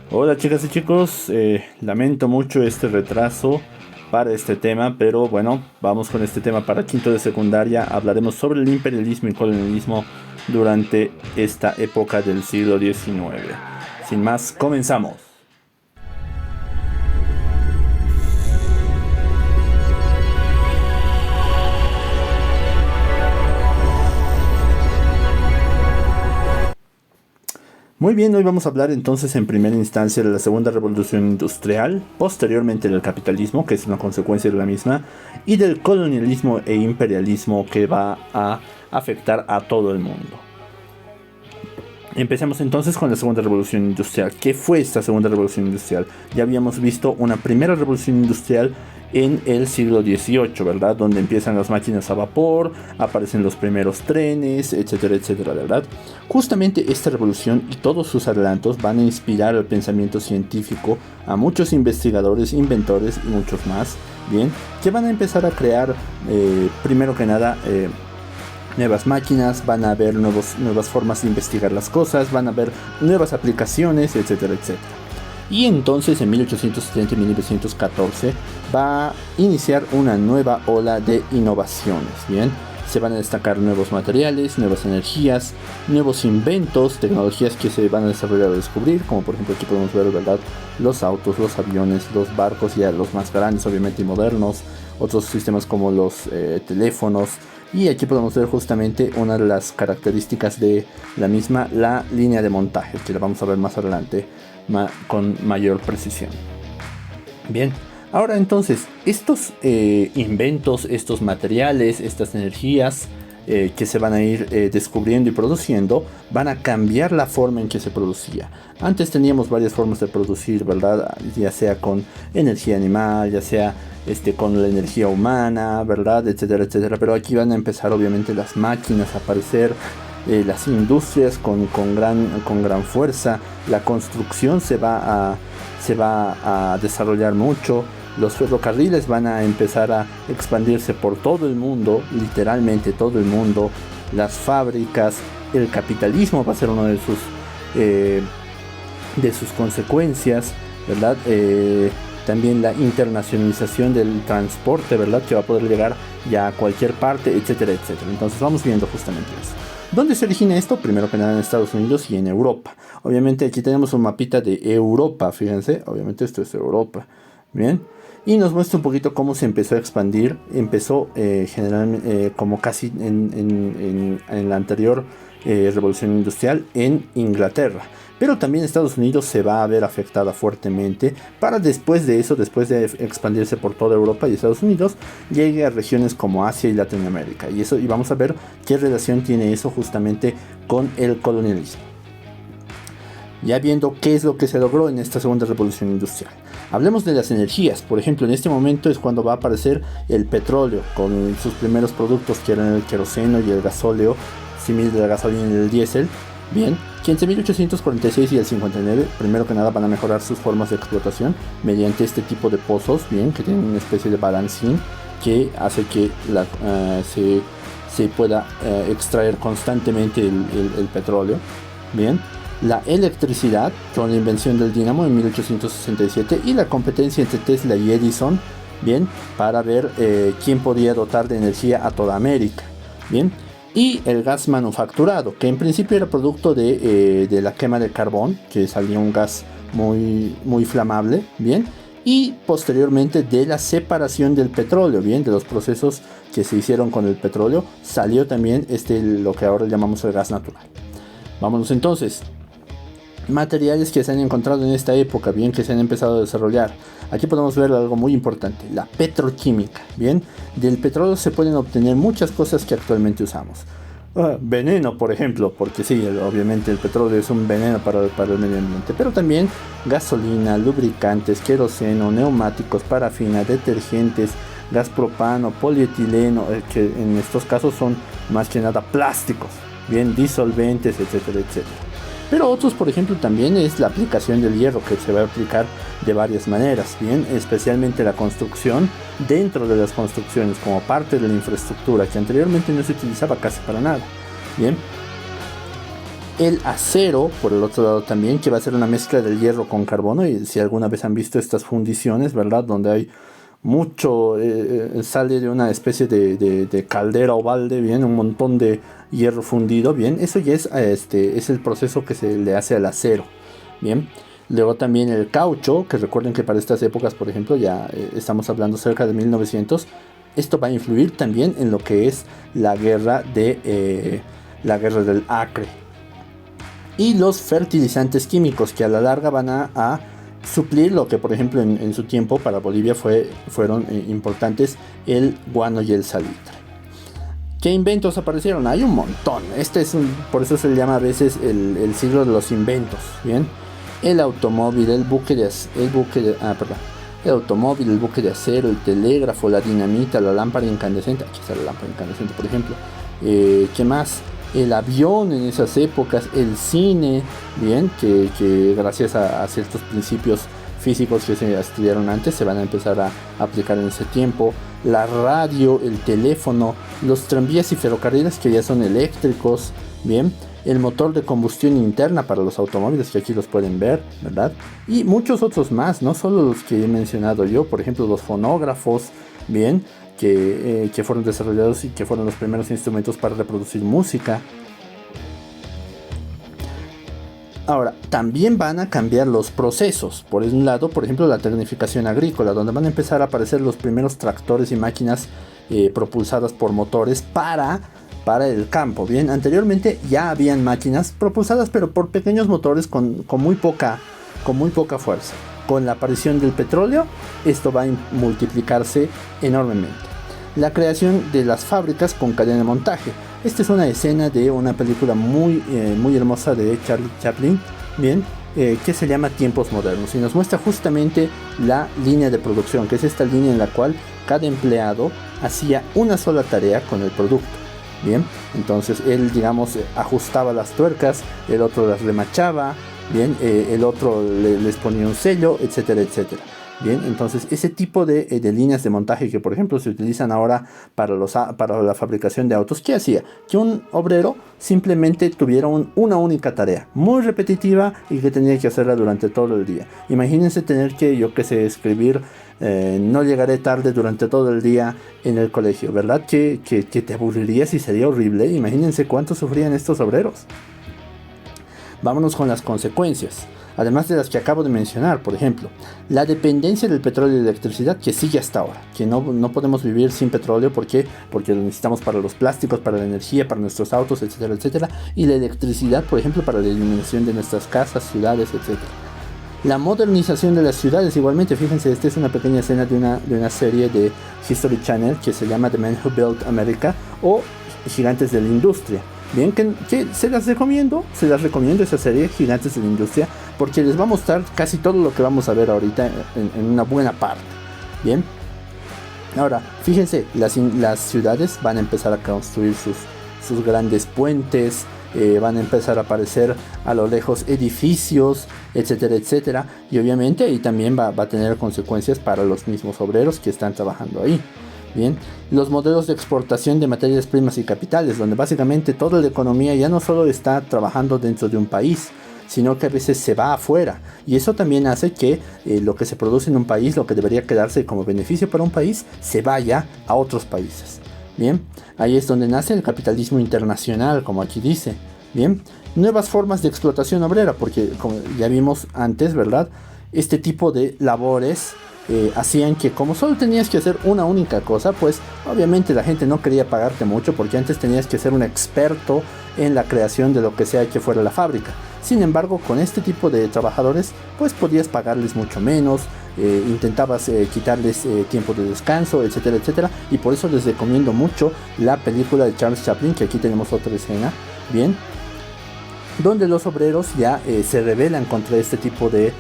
Hola chicas y chicos, lamento mucho este retraso para este tema, pero bueno, vamos con este tema para quinto de secundaria. Hablaremos sobre el imperialismo y colonialismo durante esta época del siglo XIX. Sin más, comenzamos. Muy bien, hoy vamos a hablar entonces en primera instancia de la segunda revolución industrial, posteriormente del capitalismo, que es una consecuencia de la misma, y del colonialismo e imperialismo que va a afectar a todo el mundo. Empecemos entonces con la segunda revolución industrial. ¿Qué fue esta segunda revolución industrial? Ya habíamos visto una primera revolución industrial en el siglo XVIII, ¿verdad? Donde empiezan las máquinas a vapor, aparecen los primeros trenes, etcétera, etcétera, ¿verdad? Justamente esta revolución y todos sus adelantos van a inspirar el pensamiento científico a muchos investigadores, inventores y muchos más, ¿bien? Que van a empezar a crear, primero que nada, nuevas máquinas, van a haber nuevas formas de investigar las cosas, van a haber nuevas aplicaciones, etcétera, etcétera. Y entonces en 1870 y 1914 va a iniciar una nueva ola de innovaciones, ¿bien? Se van a destacar nuevos materiales, nuevas energías, nuevos inventos, tecnologías que se van a desarrollar o descubrir, como por ejemplo aquí podemos ver, ¿verdad? Los autos, los aviones, los barcos, ya los más grandes obviamente y modernos, otros sistemas como los teléfonos. Y aquí podemos ver justamente una de las características de la misma, la línea de montaje, que la vamos a ver más adelante con mayor precisión. Bien, ahora entonces, estos inventos, estos materiales, estas energías que se van a ir descubriendo y produciendo, van a cambiar la forma en que se producía. Antes teníamos varias formas de producir, ¿verdad? Ya sea con energía animal, ya sea con la energía humana, ¿verdad? Etcétera, etcétera. Pero aquí van a empezar obviamente las máquinas a aparecer, las industrias con gran fuerza. La construcción se va a desarrollar mucho. Los ferrocarriles van a empezar a expandirse por todo el mundo, literalmente todo el mundo. Las fábricas, el capitalismo va a ser una de sus consecuencias, ¿verdad? También la internacionalización del transporte, ¿verdad? Que va a poder llegar ya a cualquier parte, etcétera, etcétera. Entonces vamos viendo justamente eso. ¿Dónde se origina esto? Primero que nada en Estados Unidos y en Europa. Obviamente aquí tenemos un mapita de Europa, fíjense. Obviamente esto es Europa. Bien. Y nos muestra un poquito cómo se empezó a expandir. Empezó generalmente como casi en la anterior revolución industrial en Inglaterra. Pero también Estados Unidos se va a ver afectada fuertemente para después de eso, después de expandirse por toda Europa y Estados Unidos, llegue a regiones como Asia y Latinoamérica. Y vamos a ver qué relación tiene eso justamente con el colonialismo. Ya viendo qué es lo que se logró en esta segunda revolución industrial. Hablemos de las energías. Por ejemplo, en este momento es cuando va a aparecer el petróleo con sus primeros productos, que eran el queroseno y el gasóleo, similar de la gasolina y el diésel. Bien, que entre 1846 y el 59, primero que nada van a mejorar sus formas de explotación mediante este tipo de pozos, bien, que tienen una especie de balancín que hace que se pueda extraer constantemente el petróleo. Bien, la electricidad con la invención del dínamo en 1867 y la competencia entre Tesla y Edison, bien, para ver quién podía dotar de energía a toda América. Bien. Y el gas manufacturado, que en principio era producto de la quema de carbón, que salía un gas muy flamable, bien, y posteriormente de la separación del petróleo, bien, de los procesos que se hicieron con el petróleo, salió también lo que ahora llamamos el gas natural. Vámonos entonces. Materiales que se han encontrado en esta época, bien, que se han empezado a desarrollar. Aquí podemos ver algo muy importante, la petroquímica, bien. Del petróleo se pueden obtener muchas cosas que actualmente usamos. Veneno, por ejemplo, porque sí, obviamente el petróleo es un veneno para el medio ambiente, pero también gasolina, lubricantes, queroseno, neumáticos, parafina, detergentes, gas propano, polietileno, que en estos casos son más que nada plásticos, bien, disolventes, etcétera, etcétera. Pero otros, por ejemplo, también es la aplicación del hierro, que se va a aplicar de varias maneras, bien, especialmente la construcción, dentro de las construcciones como parte de la infraestructura que anteriormente no se utilizaba casi para nada, bien. El acero, por el otro lado también, que va a ser una mezcla del hierro con carbono. Y si alguna vez han visto estas fundiciones, ¿verdad? Donde hay mucho, sale de una especie de caldera o balde, bien, un montón de hierro fundido, bien. Eso ya es el proceso que se le hace al acero, bien. Luego también el caucho, que recuerden que para estas épocas, por ejemplo, ya estamos hablando cerca de 1900. Esto va a influir también en lo que es la guerra del Acre. Y los fertilizantes químicos, que a la larga van a suplir lo que, por ejemplo, en su tiempo para Bolivia fueron importantes: el guano y el salitre. ¿Qué inventos aparecieron? Hay un montón. Por eso se le llama a veces el siglo de los inventos, ¿bien? El automóvil, el buque de acero, el telégrafo, la dinamita, la lámpara incandescente. Aquí está la lámpara incandescente, por ejemplo. ¿Qué más? El avión en esas épocas, el cine, bien, que gracias a ciertos principios físicos que se estudiaron antes se van a empezar a aplicar en ese tiempo. La radio, el teléfono, los tranvías y ferrocarriles, que ya son eléctricos, bien. El motor de combustión interna para los automóviles, que aquí los pueden ver, ¿verdad? Y muchos otros más, no solo los que he mencionado yo, por ejemplo los fonógrafos, bien, que fueron desarrollados y que fueron los primeros instrumentos para reproducir música. Ahora, también van a cambiar los procesos. Por un lado, por ejemplo, la tecnificación agrícola, donde van a empezar a aparecer los primeros tractores y máquinas propulsadas por motores para el campo. Bien, anteriormente ya habían máquinas propulsadas, pero por pequeños motores con muy poca fuerza. Con la aparición del petróleo, esto va a multiplicarse enormemente. La creación de las fábricas con cadena de montaje. Esta es una escena de una película muy hermosa de Charlie Chaplin, bien, que se llama Tiempos Modernos, y nos muestra justamente la línea de producción, que es esta línea en la cual cada empleado hacía una sola tarea con el producto. Bien, entonces él, digamos, ajustaba las tuercas, el otro las remachaba, bien, el otro les ponía un sello, etcétera, etcétera. Bien, entonces ese tipo de líneas de montaje que, por ejemplo, se utilizan ahora para la fabricación de autos, ¿qué hacía? Que un obrero simplemente tuviera una única tarea, muy repetitiva, y que tenía que hacerla durante todo el día. Imagínense tener que, escribir no llegaré tarde durante todo el día en el colegio, ¿verdad? Que te aburrirías y sería horrible. Imagínense cuánto sufrían estos obreros. Vámonos con las consecuencias. Además de las que acabo de mencionar, por ejemplo, la dependencia del petróleo y la electricidad, que sigue hasta ahora, que no podemos vivir sin petróleo. ¿Por qué? Porque lo necesitamos para los plásticos, para la energía, para nuestros autos, etcétera, etcétera. Y la electricidad, por ejemplo, para la iluminación de nuestras casas, ciudades, etcétera. La modernización de las ciudades, igualmente. Fíjense, esta es una pequeña escena de una serie de History Channel que se llama The Men Who Built America, o Gigantes de la Industria. Bien, que se las recomiendo esa serie, Gigantes de la Industria, porque les va a mostrar casi todo lo que vamos a ver ahorita en una buena parte. Bien, ahora fíjense, las ciudades van a empezar a construir sus grandes puentes, van a empezar a aparecer a lo lejos edificios, etcétera, etcétera, y obviamente ahí también va a tener consecuencias para los mismos obreros que están trabajando ahí. Bien, los modelos de exportación de materias primas y capitales, donde básicamente toda la economía ya no solo está trabajando dentro de un país, sino que a veces se va afuera, y eso también hace que lo que se produce en un país, lo que debería quedarse como beneficio para un país, se vaya a otros países. Bien, ahí es donde nace el capitalismo internacional, como aquí dice. Bien, nuevas formas de explotación obrera, porque como ya vimos antes, ¿verdad? Este tipo de labores hacían que, como solo tenías que hacer una única cosa, pues obviamente la gente no quería pagarte mucho, porque antes tenías que ser un experto en la creación de lo que sea que fuera la fábrica. Sin embargo, con este tipo de trabajadores, pues podías pagarles mucho menos, intentabas quitarles tiempo de descanso, etcétera, etcétera. Y por eso les recomiendo mucho la película de Charles Chaplin, que aquí tenemos otra escena, bien, donde los obreros ya se rebelan contra este tipo de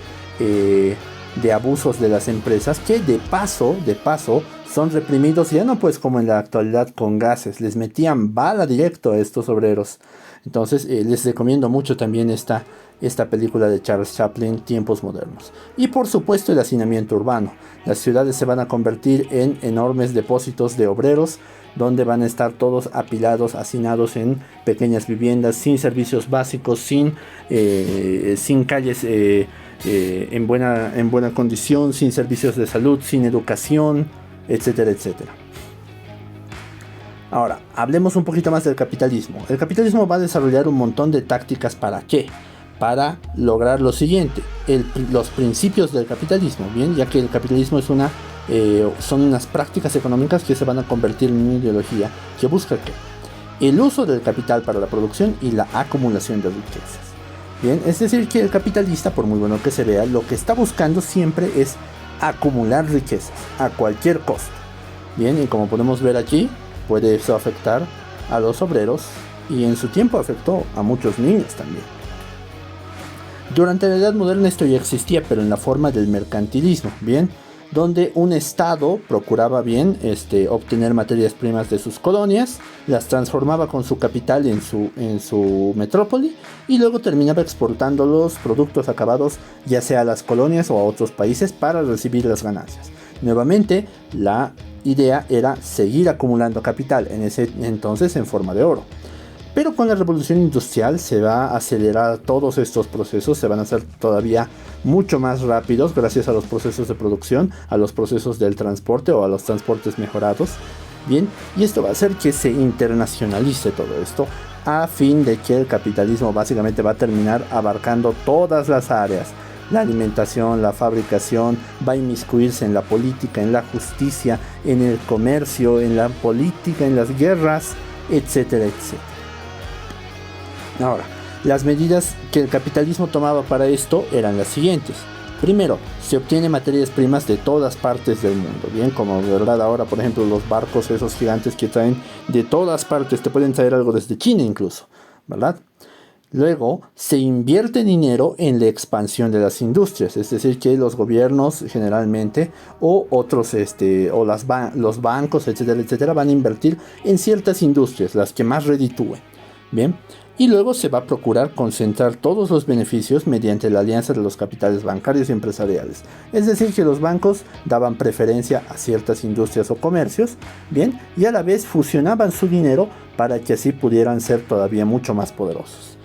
abusos de las empresas, que de paso son reprimidos, ya no pues como en la actualidad con gases, les metían bala directo a estos obreros. Entonces les recomiendo mucho también esta esta película de Charles Chaplin, Tiempos Modernos. Y por supuesto el hacinamiento urbano. Las ciudades se van a convertir en enormes depósitos de obreros, donde van a estar todos apilados, hacinados en pequeñas viviendas, sin servicios básicos, sin calles en buena condición, sin servicios de salud, sin educación, etcétera, etcétera. Ahora, hablemos un poquito más del capitalismo. El capitalismo va a desarrollar un montón de tácticas. ¿Para qué? Para lograr lo siguiente, los principios del capitalismo, bien, ya que el capitalismo son unas prácticas económicas que se van a convertir en una ideología que busca ¿qué? El uso del capital para la producción y la acumulación de riquezas. Bien, es decir que el capitalista, por muy bueno que se vea, lo que está buscando siempre es acumular riquezas a cualquier costo. Bien, y como podemos ver aquí, puede eso afectar a los obreros y en su tiempo afectó a muchos niños también. Durante la Edad Moderna esto ya existía, pero en la forma del mercantilismo, bien, donde un estado procuraba bien obtener materias primas de sus colonias, las transformaba con su capital en su metrópoli y luego terminaba exportando los productos acabados ya sea a las colonias o a otros países para recibir las ganancias. Nuevamente, la idea era seguir acumulando capital, en ese entonces en forma de oro. Pero con la revolución industrial se va a acelerar todos estos procesos, se van a hacer todavía mucho más rápidos gracias a los procesos de producción, a los procesos del transporte o a los transportes mejorados. Bien, y esto va a hacer que se internacionalice todo esto, a fin de que el capitalismo básicamente va a terminar abarcando todas las áreas. La alimentación, la fabricación, va a inmiscuirse en la política, en la justicia, en el comercio, en la política, en las guerras, etcétera, etcétera. Ahora, las medidas que el capitalismo tomaba para esto eran las siguientes. Primero, se obtiene materias primas de todas partes del mundo, bien, como verdad ahora, por ejemplo, los barcos esos gigantes que traen de todas partes, te pueden traer algo desde China incluso, ¿verdad? Luego, se invierte dinero en la expansión de las industrias, es decir, que los gobiernos generalmente o otros, los bancos, etcétera, etcétera, van a invertir en ciertas industrias, las que más reditúen, bien. Y luego se va a procurar concentrar todos los beneficios mediante la alianza de los capitales bancarios y empresariales. Es decir, que los bancos daban preferencia a ciertas industrias o comercios, bien, y a la vez fusionaban su dinero para que así pudieran ser todavía mucho más poderosos.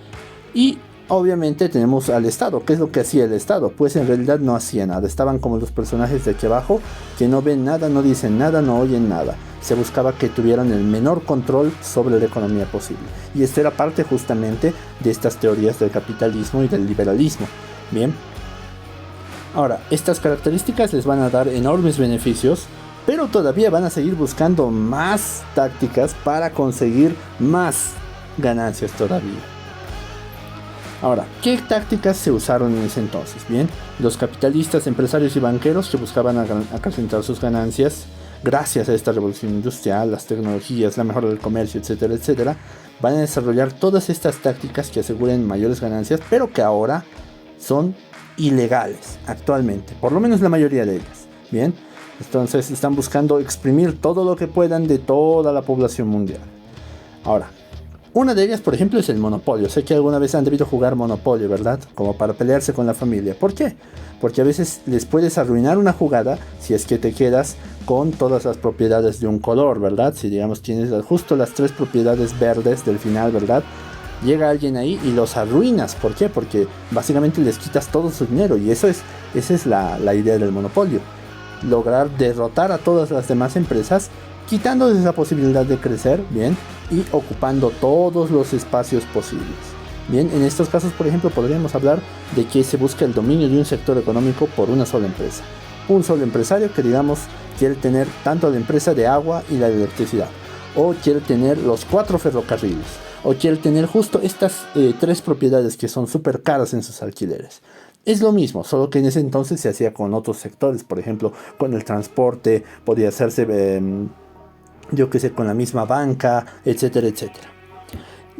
Y obviamente tenemos al Estado. ¿Qué es lo que hacía el Estado? Pues en realidad no hacía nada. Estaban como los personajes de aquí abajo, que no ven nada, no dicen nada, no oyen nada. Se buscaba que tuvieran el menor control sobre la economía posible. Y esto era parte justamente de estas teorías del capitalismo y del liberalismo. Bien. Ahora, estas características les van a dar enormes beneficios, pero todavía van a seguir buscando más tácticas para conseguir más ganancias todavía. Ahora, ¿qué tácticas se usaron en ese entonces? Bien, los capitalistas, empresarios y banqueros que buscaban acrecentar sus ganancias gracias a esta revolución industrial, las tecnologías, la mejora del comercio, etcétera, etcétera, van a desarrollar todas estas tácticas que aseguren mayores ganancias, pero que ahora son ilegales actualmente, por lo menos la mayoría de ellas. Bien, entonces están buscando exprimir todo lo que puedan de toda la población mundial. Ahora, una de ellas, por ejemplo, es el monopolio. Sé que alguna vez han debido jugar monopolio, ¿verdad? Como para pelearse con la familia. ¿Por qué? Porque a veces les puedes arruinar una jugada si es que te quedas con todas las propiedades de un color, ¿verdad? Si digamos tienes justo las 3 propiedades verdes del final, ¿verdad? Llega alguien ahí y los arruinas. ¿Por qué? Porque básicamente les quitas todo su dinero. Y esa es la idea del monopolio. Lograr derrotar a todas las demás empresas, quitándoles esa posibilidad de crecer, bien, y ocupando todos los espacios posibles. Bien, en estos casos, por ejemplo, podríamos hablar de que se busca el dominio de un sector económico por una sola empresa. Un solo empresario que, digamos, quiere tener tanto la empresa de agua y la de electricidad, o quiere tener los 4 ferrocarriles, o quiere tener justo estas 3 propiedades que son súper caras en sus alquileres. Es lo mismo, solo que en ese entonces se hacía con otros sectores, por ejemplo, con el transporte, podía hacerse con la misma banca, etcétera, etcétera.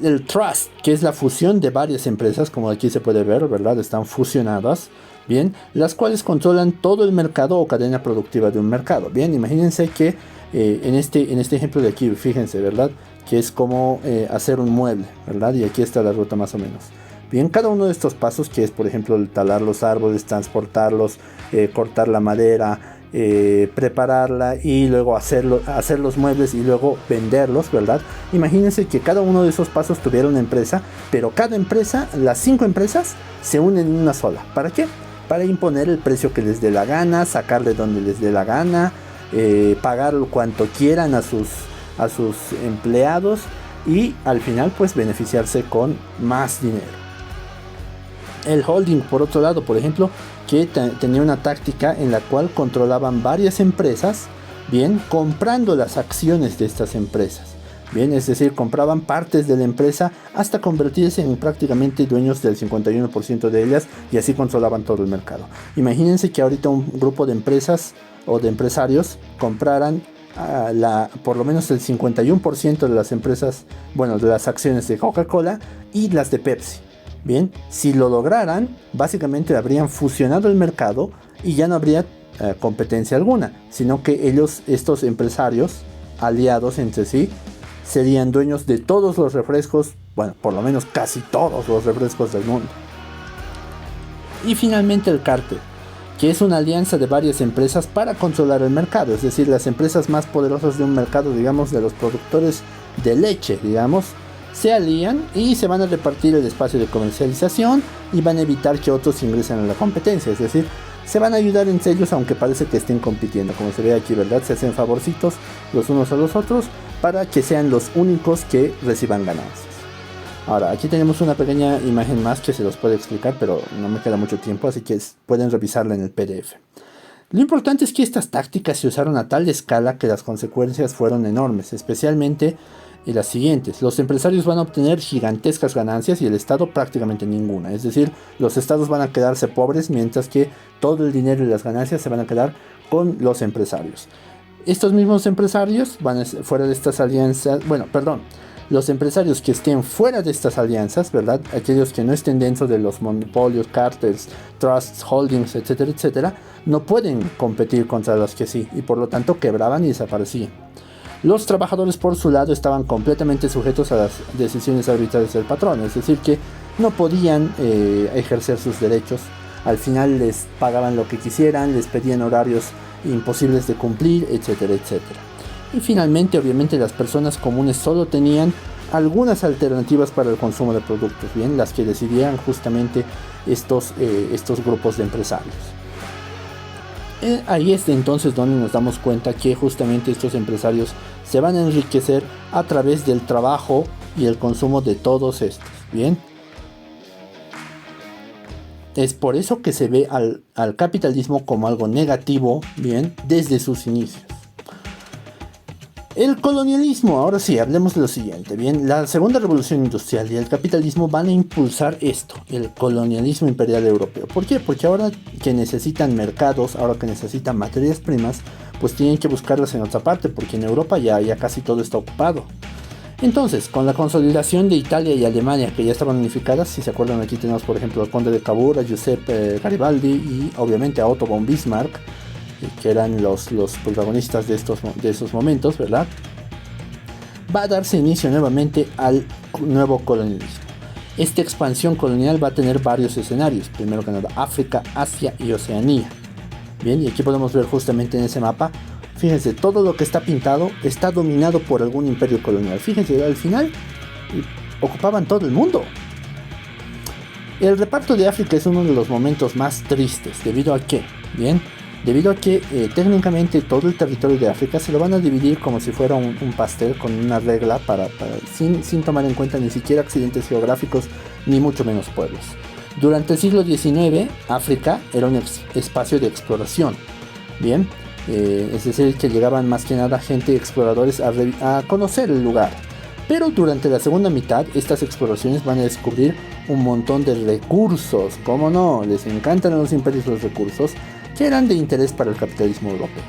El trust, que es la fusión de varias empresas, como aquí se puede ver, ¿verdad? Están fusionadas, bien, las cuales controlan todo el mercado o cadena productiva de un mercado. Bien, imagínense que en este ejemplo de aquí, fíjense, ¿verdad? Que es como hacer un mueble, ¿verdad? Y aquí está la ruta más o menos. Bien, cada uno de estos pasos, que es por ejemplo el talar los árboles, transportarlos, cortar la madera, prepararla y luego hacer los muebles y luego venderlos, ¿verdad? Imagínense que cada uno de esos pasos tuviera una empresa, pero cada empresa, las 5 empresas, se unen en una sola. ¿Para qué? Para imponer el precio que les dé la gana, sacarle donde les dé la gana, pagar cuanto quieran a sus empleados y al final pues beneficiarse con más dinero. El holding, por otro lado, por ejemplo, que tenía una táctica en la cual controlaban varias empresas, bien, comprando las acciones de estas empresas. Bien, es decir, compraban partes de la empresa hasta convertirse en prácticamente dueños del 51% de ellas y así controlaban todo el mercado. Imagínense que ahorita un grupo de empresas o de empresarios compraran por lo menos el 51% de las empresas, bueno, de las acciones de Coca-Cola y las de Pepsi. Bien, si lo lograran, básicamente habrían fusionado el mercado y ya no habría competencia alguna, sino que ellos, estos empresarios aliados entre sí, serían dueños de todos los refrescos, bueno, por lo menos casi todos los refrescos del mundo. Y finalmente el cártel, que es una alianza de varias empresas para controlar el mercado, es decir, las empresas más poderosas de un mercado, digamos, de los productores de leche, digamos, se alían y se van a repartir el espacio de comercialización y van a evitar que otros ingresen a la competencia, es decir, se van a ayudar entre ellos aunque parece que estén compitiendo, como se ve aquí, ¿verdad? Se hacen favorcitos los unos a los otros para que sean los únicos que reciban ganancias. Ahora, aquí tenemos una pequeña imagen más que se los puede explicar, pero no me queda mucho tiempo, así que pueden revisarla en el PDF. Lo importante es que estas tácticas se usaron a tal escala que las consecuencias fueron enormes, especialmente las siguientes. Los empresarios van a obtener gigantescas ganancias y el Estado prácticamente ninguna. Es decir, los estados van a quedarse pobres mientras que todo el dinero y las ganancias se van a quedar con los empresarios. Estos mismos empresarios van fuera de estas alianzas, los empresarios que estén fuera de estas alianzas, ¿verdad? Aquellos que no estén dentro de los monopolios, cárteles, trusts, holdings, etcétera, etcétera, no pueden competir contra los que sí, y por lo tanto quebraban y desaparecían. Los trabajadores, por su lado, estaban completamente sujetos a las decisiones arbitrarias del patrón, es decir, que no podían ejercer sus derechos. Al final les pagaban lo que quisieran, les pedían horarios imposibles de cumplir, etcétera, etcétera. Y finalmente, obviamente, las personas comunes solo tenían algunas alternativas para el consumo de productos, bien, las que decidían justamente estos grupos de empresarios. Ahí es entonces donde nos damos cuenta que justamente estos empresarios se van a enriquecer a través del trabajo y el consumo de todos estos, ¿bien? Es por eso que se ve al capitalismo como algo negativo, ¿bien? Desde sus inicios. El colonialismo, ahora sí, hablemos de lo siguiente, bien, la segunda revolución industrial y el capitalismo van a impulsar esto, el colonialismo imperial europeo. ¿Por qué? Porque ahora que necesitan mercados, ahora que necesitan materias primas, pues tienen que buscarlas en otra parte, porque en Europa ya casi todo está ocupado. Entonces, con la consolidación de Italia y Alemania, que ya estaban unificadas, si se acuerdan, aquí tenemos por ejemplo al conde de Cavour, a Giuseppe Garibaldi y obviamente a Otto von Bismarck, que eran los protagonistas de esos momentos, ¿verdad? Va a darse inicio nuevamente al nuevo colonialismo. Esta expansión colonial va a tener varios escenarios, primero que nada África, Asia y Oceanía. Bien, y aquí podemos ver justamente en ese mapa, fíjense, todo lo que está pintado está dominado por algún imperio colonial. Fíjense, al final ocupaban todo el mundo. El reparto de África es uno de los momentos más tristes, debido a que, bien, debido a que técnicamente todo el territorio de África se lo van a dividir como si fuera un pastel con una regla sin tomar en cuenta ni siquiera accidentes geográficos ni mucho menos pueblos. Durante el siglo XIX África era un espacio de exploración, bien, es decir que llegaban más que nada exploradores a conocer el lugar. Pero durante la segunda mitad estas exploraciones van a descubrir un montón de recursos, como no, les encantan a los imperios los recursos que eran de interés para el capitalismo europeo.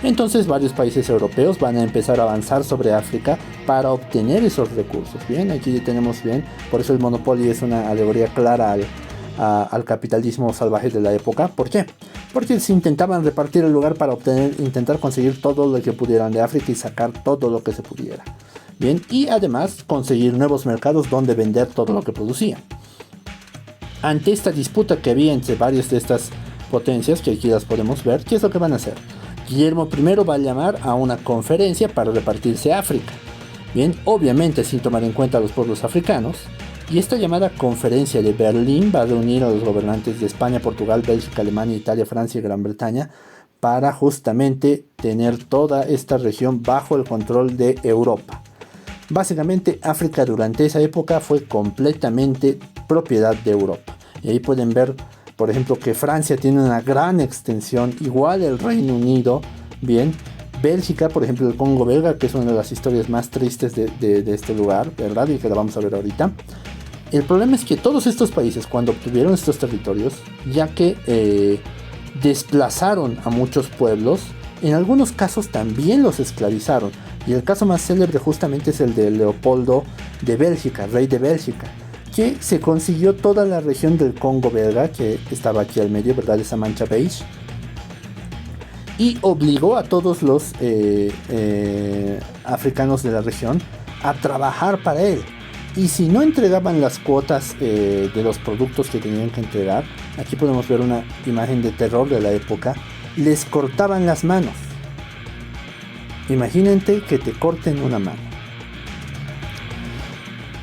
Entonces varios países europeos van a empezar a avanzar sobre África para obtener esos recursos. Bien, aquí ya tenemos bien, por eso el Monopoly es una alegoría clara al capitalismo salvaje de la época. ¿Por qué? Porque se intentaban repartir el lugar para intentar conseguir todo lo que pudieran de África y sacar todo lo que se pudiera. Bien, y además conseguir nuevos mercados donde vender todo lo que producían. ante esta disputa que había entre varias de estas potencias, que aquí las podemos ver, ¿qué es lo que van a hacer? Guillermo I va a llamar a una conferencia para repartirse África. Bien, obviamente sin tomar en cuenta a los pueblos africanos. Y esta llamada Conferencia de Berlín va a reunir a los gobernantes de España, Portugal, Bélgica, Alemania, Italia, Francia y Gran Bretaña para justamente tener toda esta región bajo el control de Europa. Básicamente África durante esa época fue completamente propiedad de Europa. Y ahí pueden ver, por ejemplo, que Francia tiene una gran extensión, igual el Reino Unido, bien. Bélgica, por ejemplo, el Congo belga, que es una de las historias más tristes de este lugar, ¿verdad? Y que la vamos a ver ahorita. El problema es que todos estos países, cuando obtuvieron estos territorios, ya que desplazaron a muchos pueblos, en algunos casos también los esclavizaron. Y el caso más célebre justamente es el de Leopoldo de Bélgica, rey de Bélgica, que se consiguió toda la región del Congo belga, que estaba aquí al medio, ¿verdad? Esa mancha beige. Y obligó a todos los africanos de la región a trabajar para él. Y si no entregaban las cuotas de los productos que tenían que entregar, aquí podemos ver una imagen de terror de la época, les cortaban las manos. Imagínate que te corten una mano.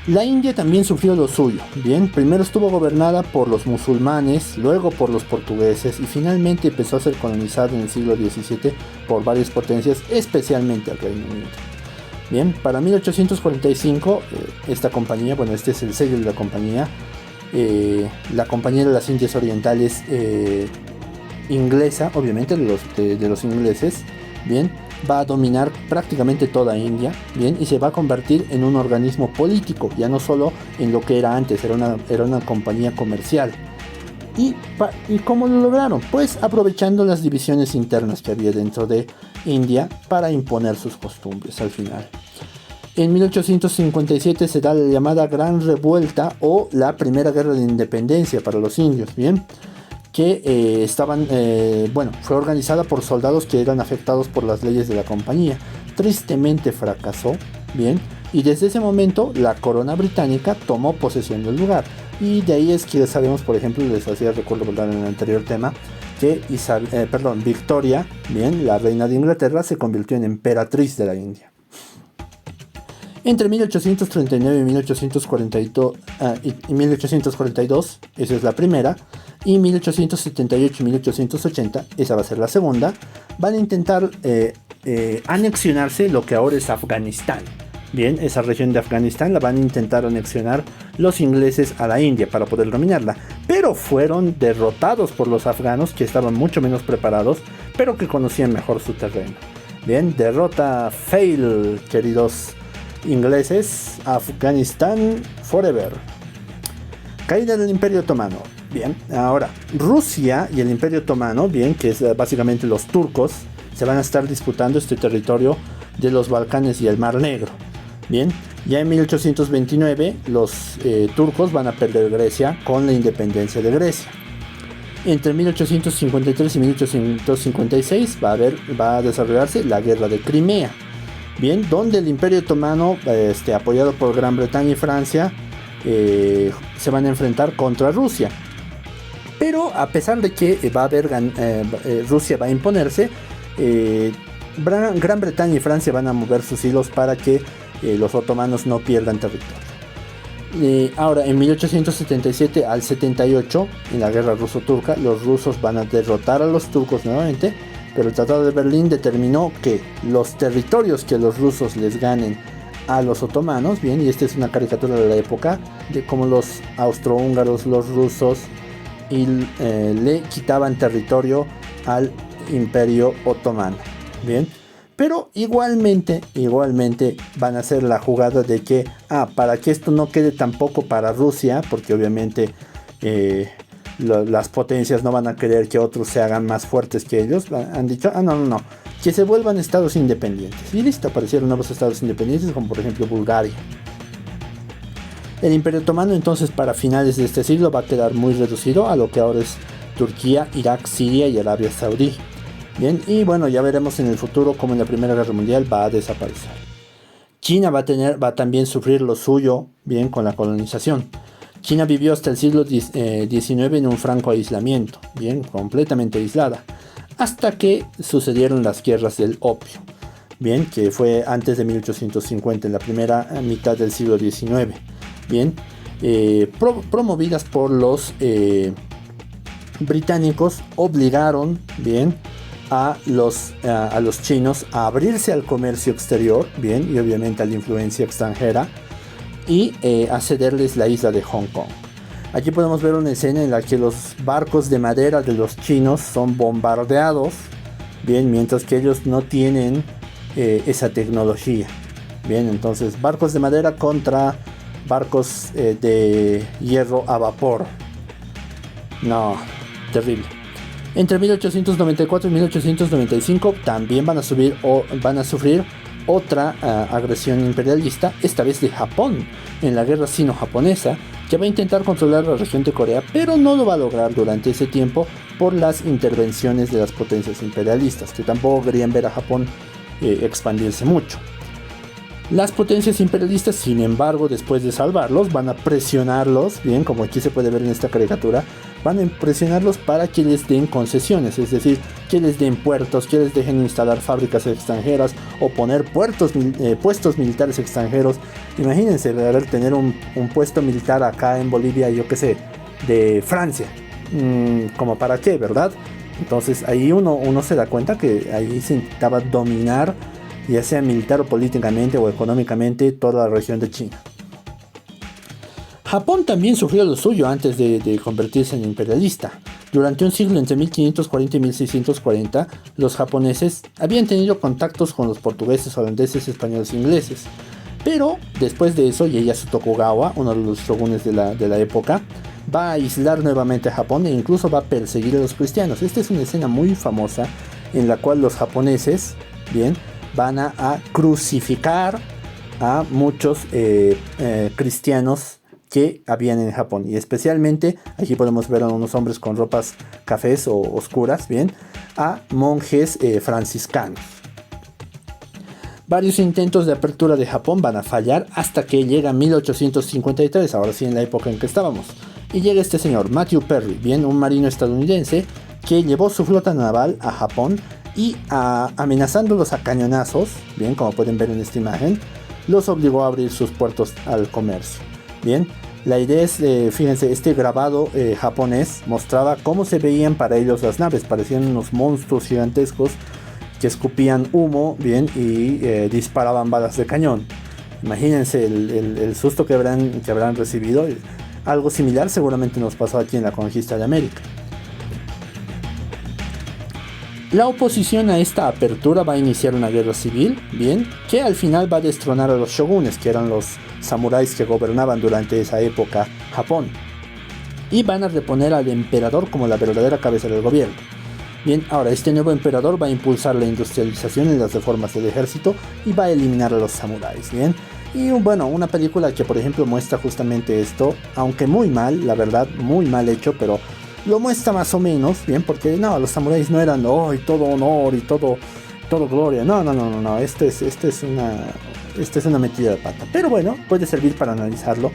La India también sufrió lo suyo. Bien, primero estuvo gobernada por los musulmanes, luego por los portugueses y finalmente empezó a ser colonizada en el siglo XVII por varias potencias, especialmente el Reino Unido. Bien, para 1845 esta compañía, bueno, este es el sello de la compañía de las Indias Orientales inglesa, obviamente de los ingleses, bien, va a dominar prácticamente toda India, bien, y se va a convertir en un organismo político, ya no solo en lo que era antes, era una compañía comercial. ¿Y cómo lo lograron? Pues aprovechando las divisiones internas que había dentro de India para imponer sus costumbres al final. En 1857 se da la llamada Gran Revuelta o la Primera Guerra de Independencia para los indios, ¿bien? Que fue organizada por soldados que eran afectados por las leyes de la compañía. Tristemente fracasó, ¿bien? Y desde ese momento la corona británica tomó posesión del lugar. Y de ahí es que sabemos, por ejemplo, les hacía recuerdo, ¿verdad?, en el anterior tema, que Victoria, bien, la reina de Inglaterra, se convirtió en emperatriz de la India. Entre 1839 y 1842, esa es la primera, y 1878 y 1880, esa va a ser la segunda, van a intentar anexionarse lo que ahora es Afganistán. Bien, esa región de Afganistán la van a intentar anexionar los ingleses a la India para poder dominarla, pero fueron derrotados por los afganos, que estaban mucho menos preparados, pero que conocían mejor su terreno. Bien, derrota fail, queridos ingleses. Afganistán forever. Caída del Imperio Otomano. Bien, ahora Rusia y el Imperio Otomano, bien, que es básicamente los turcos, se van a estar disputando este territorio de los Balcanes y el Mar Negro. Bien, ya en 1829 los turcos van a perder Grecia con la independencia de Grecia. Entre 1853 y 1856 va a desarrollarse la Guerra de Crimea. Bien, donde el Imperio Otomano, apoyado por Gran Bretaña y Francia, se van a enfrentar contra Rusia. Pero a pesar de que Rusia va a imponerse, Gran Bretaña y Francia van a mover sus hilos para que los otomanos no pierdan territorio. Ahora, en 1877 al 78, en la guerra ruso-turca, los rusos van a derrotar a los turcos nuevamente, pero el Tratado de Berlín determinó que los territorios que los rusos les ganen a los otomanos, bien, y esta es una caricatura de la época, de cómo los austrohúngaros, los rusos, le quitaban territorio al Imperio Otomano, bien. Pero igualmente van a hacer la jugada de que, para que esto no quede tampoco para Rusia, porque obviamente las potencias no van a querer que otros se hagan más fuertes que ellos, han dicho, no, que se vuelvan estados independientes. Y listo, aparecieron nuevos estados independientes, como por ejemplo Bulgaria. El Imperio Otomano entonces para finales de este siglo va a quedar muy reducido a lo que ahora es Turquía, Irak, Siria y Arabia Saudí. Bien, y bueno, ya veremos en el futuro cómo en la Primera Guerra Mundial va a desaparecer. China va a también sufrir lo suyo, bien, con la colonización. China vivió hasta el siglo XIX en un franco aislamiento, bien, completamente aislada, hasta que sucedieron las guerras del opio, bien, que fue antes de 1850, en la primera mitad del siglo XIX, bien, promovidas por los británicos. Obligaron, bien, a los chinos a abrirse al comercio exterior, bien, y obviamente a la influencia extranjera, y a cederles la isla de Hong Kong. Aquí podemos ver una escena en la que los barcos de madera de los chinos son bombardeados, bien, mientras que ellos no tienen esa tecnología. Bien, entonces barcos de madera contra barcos de hierro a vapor. No, terrible. Entre 1894 y 1895 también van a sufrir otra agresión imperialista, esta vez de Japón, en la guerra sino-japonesa, que va a intentar controlar la región de Corea, pero no lo va a lograr durante ese tiempo por las intervenciones de las potencias imperialistas, que tampoco querían ver a Japón expandirse mucho. Las potencias imperialistas, sin embargo, después de salvarlos, van a presionarlos, bien, como aquí se puede ver en esta caricatura, van a presionarlos para que les den concesiones, es decir, que les den puertos, que les dejen instalar fábricas extranjeras o poner puestos militares extranjeros. Imagínense, tener un puesto militar acá en Bolivia, yo qué sé, de Francia, como para qué, ¿verdad? Entonces ahí uno se da cuenta que ahí se intentaba dominar, ya sea militar o políticamente o económicamente, toda la región de China. Japón también sufrió lo suyo antes de convertirse en imperialista. Durante un siglo, entre 1540 y 1640, los japoneses habían tenido contactos con los portugueses, holandeses, españoles e ingleses. Pero después de eso, Ieyasu Tokugawa, uno de los shogunes de la época, va a aislar nuevamente a Japón e incluso va a perseguir a los cristianos. Esta es una escena muy famosa en la cual los japoneses, bien, van a crucificar a muchos cristianos que habían en Japón, y especialmente aquí podemos ver a unos hombres con ropas cafés o oscuras, bien, a monjes franciscanos. Varios intentos de apertura de Japón van a fallar hasta que llega 1853, ahora sí en la época en que estábamos, y llega este señor Matthew Perry, bien, un marino estadounidense que llevó su flota naval a Japón y amenazándolos a cañonazos, bien, como pueden ver en esta imagen, los obligó a abrir sus puertos al comercio. Bien, la idea es, fíjense, este grabado japonés mostraba cómo se veían para ellos las naves. Parecían unos monstruos gigantescos que escupían humo, bien, y disparaban balas de cañón. Imagínense el susto que habrán recibido. Algo similar seguramente nos pasó aquí en la conquista de América. La oposición a esta apertura va a iniciar una guerra civil, bien, que al final va a destronar a los shogunes, que eran los samuráis que gobernaban durante esa época Japón, y van a reponer al emperador como la verdadera cabeza del gobierno. Bien, ahora este nuevo emperador va a impulsar la industrialización y las reformas del ejército y va a eliminar a los samuráis, bien. Y bueno, una película que por ejemplo muestra justamente esto, aunque muy mal, la verdad, muy mal hecho, pero lo muestra más o menos, bien, porque no, los samuráis no eran todo honor y todo gloria. No. Esta es una metida de pata. Pero bueno, puede servir para analizarlo.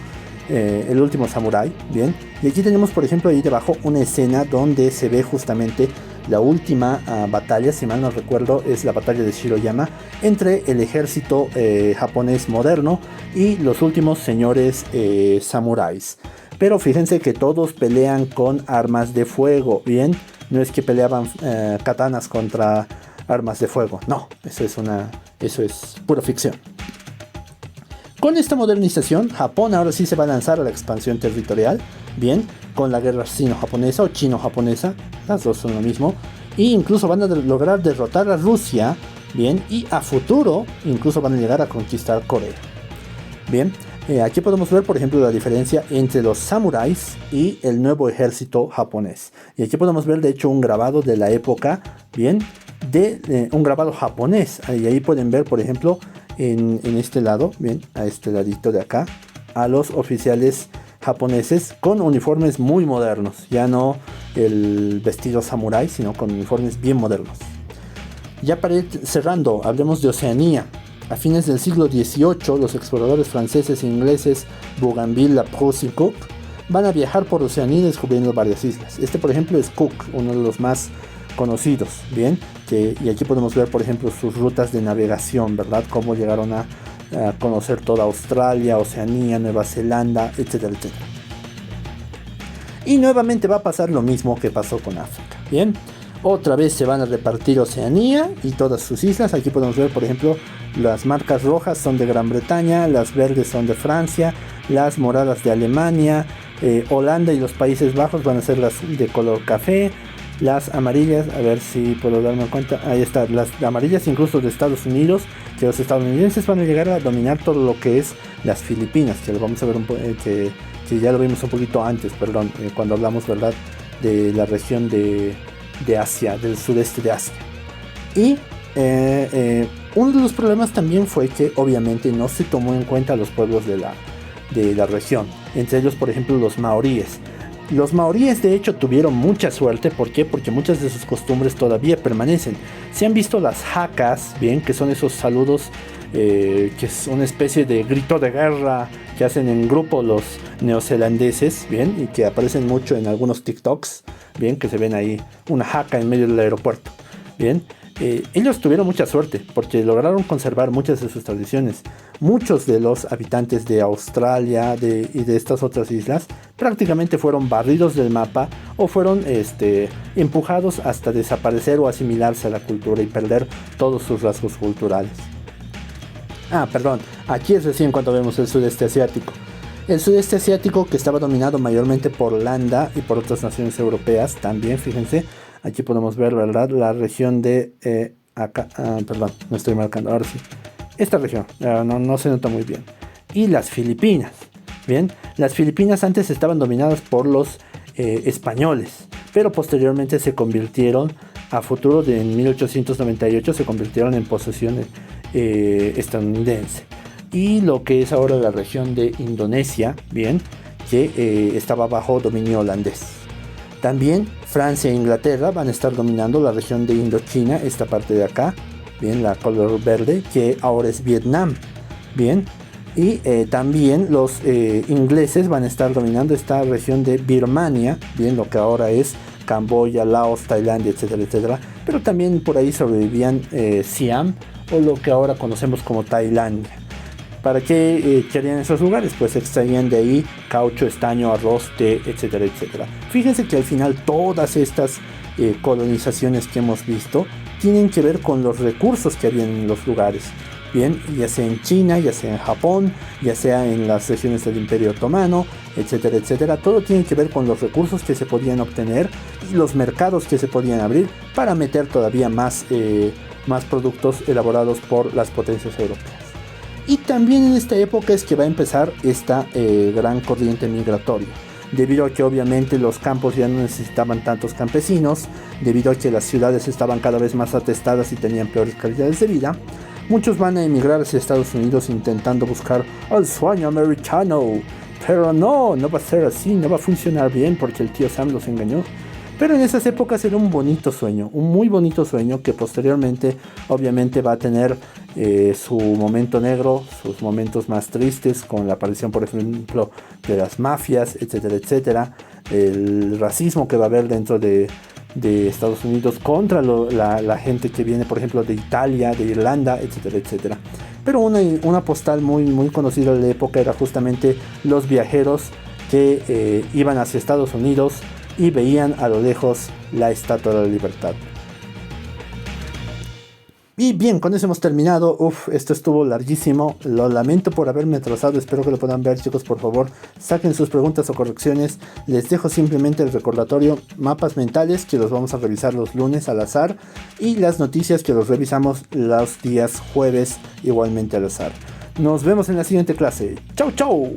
El último samurái, bien. Y aquí tenemos, por ejemplo, ahí debajo una escena donde se ve justamente la última batalla, si mal no recuerdo, es la batalla de Shiroyama, entre el ejército japonés moderno y los últimos señores samuráis. Pero fíjense que todos pelean con armas de fuego, ¿bien? No es que peleaban katanas contra armas de fuego. No, eso es pura ficción. Con esta modernización, Japón ahora sí se va a lanzar a la expansión territorial, ¿bien? Con la guerra sino-japonesa o chino-japonesa, las dos son lo mismo. E incluso van a lograr derrotar a Rusia, ¿bien? Y a futuro incluso van a llegar a conquistar Corea. Bien. Aquí podemos ver, por ejemplo, la diferencia entre los samuráis y el nuevo ejército japonés. Y aquí podemos ver, de hecho, un grabado de la época, bien, un grabado japonés. Y ahí pueden ver, por ejemplo, en este lado, bien, a este ladito de acá, a los oficiales japoneses con uniformes muy modernos. Ya no el vestido samurái, sino con uniformes bien modernos. Ya para ir cerrando, hablemos de Oceanía. A fines del siglo XVIII, los exploradores franceses e ingleses Bougainville, Laprosse y Cook van a viajar por Oceanía descubriendo varias islas. Este, por ejemplo, es Cook, uno de los más conocidos, bien, y aquí podemos ver, por ejemplo, sus rutas de navegación, ¿verdad? Cómo llegaron a conocer toda Australia, Oceanía, Nueva Zelanda, etcétera, etcétera. Y nuevamente va a pasar lo mismo que pasó con África, bien. Otra vez se van a repartir Oceanía y todas sus islas. Aquí podemos ver, por ejemplo, las marcas rojas son de Gran Bretaña, las verdes son de Francia, las moradas de Alemania, Holanda y los Países Bajos van a ser las de color café. Las amarillas, a ver si puedo darme cuenta, ahí está, las amarillas incluso de Estados Unidos, que los estadounidenses van a llegar a dominar todo lo que es las Filipinas, que lo vamos a ver que ya lo vimos un poquito antes, perdón, cuando hablamos, ¿verdad?, de la región de Asia, del sudeste de Asia. Y uno de los problemas también fue que obviamente no se tomó en cuenta a los pueblos de la región, entre ellos, por ejemplo, los maoríes. Los maoríes de hecho tuvieron mucha suerte. ¿Por qué? Porque muchas de sus costumbres todavía permanecen. Se han visto las hakas, bien, que son esos saludos que es una especie de grito de guerra que hacen en grupo los neozelandeses, bien, y que aparecen mucho en algunos TikToks, bien, que se ven ahí una haka en medio del aeropuerto, bien. Ellos tuvieron mucha suerte porque lograron conservar muchas de sus tradiciones. Muchos de los habitantes de Australia y de estas otras islas prácticamente fueron barridos del mapa o fueron empujados hasta desaparecer o asimilarse a la cultura y perder todos sus rasgos culturales. Perdón, aquí es recién cuando vemos el sudeste asiático. El sudeste asiático, que estaba dominado mayormente por Holanda y por otras naciones europeas también, fíjense. Aquí podemos ver, ¿verdad?, la región de acá, perdón, no estoy marcando, ahora sí. Esta región, no se nota muy bien. Y las Filipinas, bien. Las Filipinas antes estaban dominadas por los españoles, pero posteriormente se convirtieron, a futuro de 1898, se convirtieron en posesión estadounidense. Y lo que es ahora la región de Indonesia, bien, que estaba bajo dominio holandés. También Francia e Inglaterra van a estar dominando la región de Indochina, esta parte de acá, bien, la color verde, que ahora es Vietnam, bien. Y también los ingleses van a estar dominando esta región de Birmania, bien, lo que ahora es Camboya, Laos, Tailandia, etcétera, etcétera. Pero también por ahí sobrevivían Siam, o lo que ahora conocemos como Tailandia. ¿Para qué harían esos lugares? Pues extraían de ahí caucho, estaño, arroz, té, etcétera, etcétera. Fíjense que al final todas estas colonizaciones que hemos visto tienen que ver con los recursos que había en los lugares. Bien, ya sea en China, ya sea en Japón, ya sea en las regiones del Imperio Otomano, etcétera, etcétera. Todo tiene que ver con los recursos que se podían obtener y los mercados que se podían abrir para meter todavía más productos elaborados por las potencias europeas. Y también en esta época es que va a empezar esta gran corriente migratoria, debido a que obviamente los campos ya no necesitaban tantos campesinos, debido a que las ciudades estaban cada vez más atestadas y tenían peores calidades de vida. Muchos van a emigrar hacia Estados Unidos intentando buscar el sueño americano, pero no va a ser así, no va a funcionar bien porque el tío Sam los engañó. Pero en esas épocas era un bonito sueño, un muy bonito sueño que posteriormente obviamente va a tener su momento negro, sus momentos más tristes con la aparición, por ejemplo, de las mafias, etcétera, etcétera, el racismo que va a haber dentro de Estados Unidos contra la gente que viene, por ejemplo, de Italia, de Irlanda, etcétera, etcétera. Pero una postal muy, muy conocida de la época era justamente los viajeros que iban hacia Estados Unidos y veían a lo lejos la Estatua de la Libertad. Y bien, con eso hemos terminado. Esto estuvo larguísimo. Lo lamento por haberme atrasado. Espero que lo puedan ver, chicos. Por favor, saquen sus preguntas o correcciones. Les dejo simplemente el recordatorio: mapas mentales, que los vamos a revisar los lunes al azar, y las noticias, que los revisamos los días jueves igualmente al azar. Nos vemos en la siguiente clase. ¡Chau, chau!